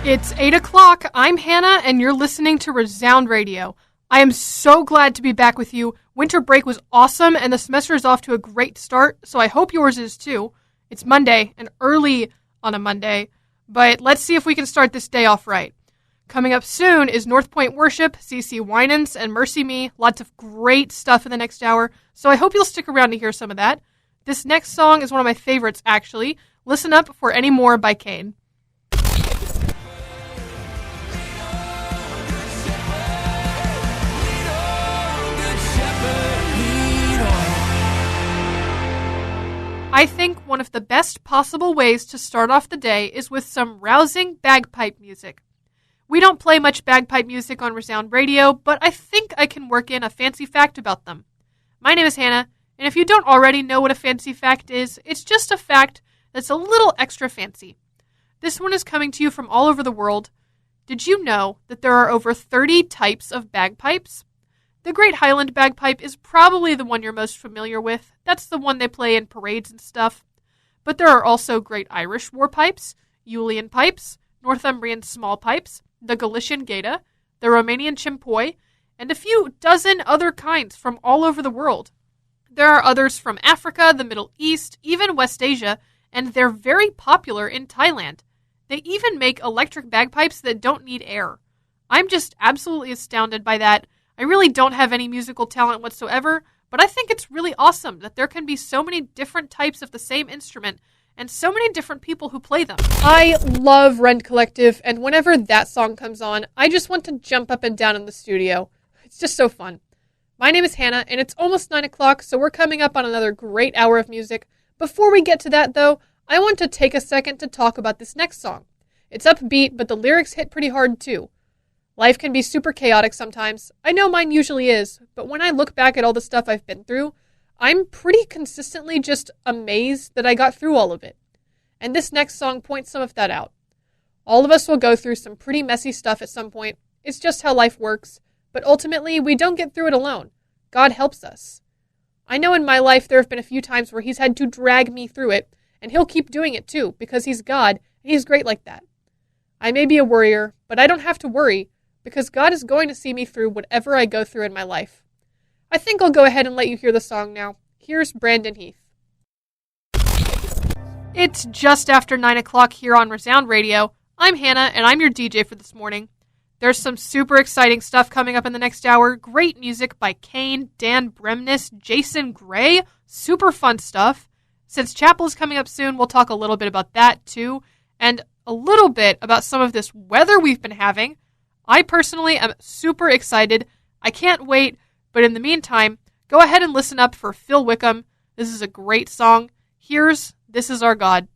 It's 8 o'clock. I'm Hannah, and you're listening to Resound Radio. I am so glad to be back with you. Winter break was awesome, and the semester is off to a great start, so I hope yours is too. It's Monday, and early on a Monday, but let's see if we can start this day off right. Coming up soon is North Point Worship, CC Winans, and Mercy Me. Lots of great stuff in the next hour, so I hope you'll stick around to hear some of that. This next song is one of my favorites, actually. Listen up for Any More by Kane. I think one of the best possible ways to start off the day is with some rousing bagpipe music. We don't play much bagpipe music on Resound Radio, but I think I can work in a fancy fact about them. My name is Hannah, and if you don't already know what a fancy fact is, it's just a fact that's a little extra fancy. This one is coming to you from all over the world. Did you know that there are over 30 types of bagpipes? The Great Highland Bagpipe is probably the one you're most familiar with. That's the one they play in parades and stuff. But there are also Great Irish War Pipes, Julian Pipes, Northumbrian Small Pipes, the Galician Gaita, the Romanian Chimpoi, and a few dozen other kinds from all over the world. There are others from Africa, the Middle East, even West Asia, and they're very popular in Thailand. They even make electric bagpipes that don't need air. I'm just absolutely astounded by that. I really don't have any musical talent whatsoever, but I think it's really awesome that there can be so many different types of the same instrument and so many different people who play them. I love Rend Collective, and whenever that song comes on, I just want to jump up and down in the studio. It's just so fun. My name is Hannah, and it's almost 9 o'clock, so we're coming up on another great hour of music. Before we get to that, though, I want to take a second to talk about this next song. It's upbeat, but the lyrics hit pretty hard, too. Life can be super chaotic sometimes. I know mine usually is, but when I look back at all the stuff I've been through, I'm pretty consistently just amazed that I got through all of it. And this next song points some of that out. All of us will go through some pretty messy stuff at some point. It's just how life works, but ultimately we don't get through it alone. God helps us. I know in my life there have been a few times where he's had to drag me through it, and he'll keep doing it too, because he's God, and he's great like that. I may be a worrier, but I don't have to worry, because God is going to see me through whatever I go through in my life. I think I'll go ahead and let you hear the song now. Here's Brandon Heath. It's just after 9 o'clock here on Resound Radio. I'm Hannah, and I'm your DJ for this morning. There's some super exciting stuff coming up in the next hour. Great music by Kane, Dan Bremnes, Jason Gray. Super fun stuff. Since chapel is coming up soon, we'll talk a little bit about that too, and a little bit about some of this weather we've been having. I personally am super excited. I can't wait, but in the meantime, go ahead and listen up for Phil Wickham. This is a great song. Here's This Is Our God.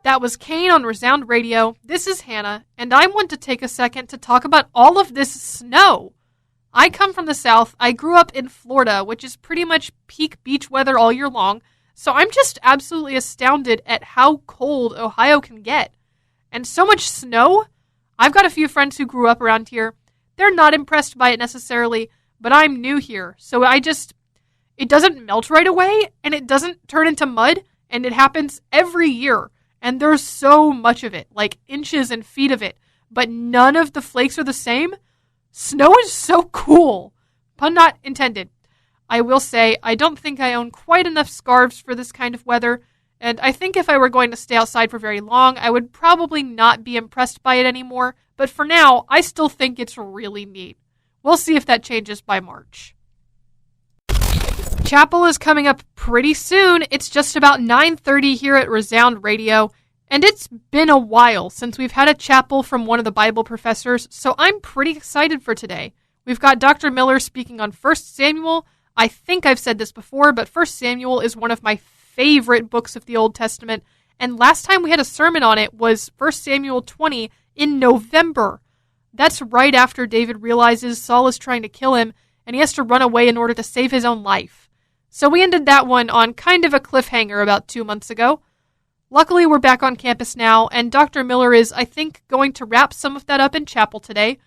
That was Kane on Resound Radio. This is Hannah, and I want to take a second to talk about all of this snow. I come from the South. I grew up in Florida, which is pretty much peak beach weather all year long, so I'm just absolutely astounded at how cold Ohio can get. And so much snow? I've got a few friends who grew up around here. They're not impressed by it necessarily, but I'm new here, so it doesn't melt right away, and it doesn't turn into mud, and it happens every year. And there's so much of it, like inches and feet of it, but none of the flakes are the same. Snow is so cool. Pun not intended. I will say, I don't think I own quite enough scarves for this kind of weather, and I think if I were going to stay outside for very long, I would probably not be impressed by it anymore, but for now, I still think it's really neat. We'll see if that changes by March. Chapel is coming up pretty soon. It's just about 9:30 here at Resound Radio, and it's been a while since we've had a chapel from one of the Bible professors, so I'm pretty excited for today. We've got Dr. Miller speaking on 1 Samuel. I think I've said this before, but 1 Samuel is one of my favorite books of the Old Testament, and last time we had a sermon on it was 1 Samuel 20 in November. That's right after David realizes Saul is trying to kill him, and he has to run away in order to save his own life. So we ended that one on kind of a cliffhanger about 2 months ago. Luckily, we're back on campus now, and Dr. Miller is, I think, going to wrap some of that up in chapel today.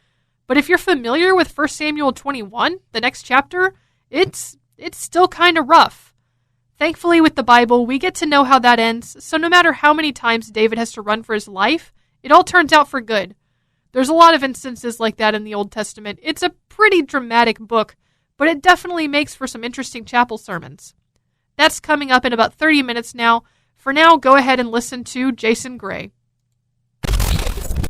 But if you're familiar with 1 Samuel 21, the next chapter, it's still kind of rough. Thankfully, with the Bible, we get to know how that ends, so no matter how many times David has to run for his life, it all turns out for good. There's a lot of instances like that in the Old Testament. It's a pretty dramatic book, but it definitely makes for some interesting chapel sermons. That's coming up in about 30 minutes now. For now, go ahead and listen to Jason Gray.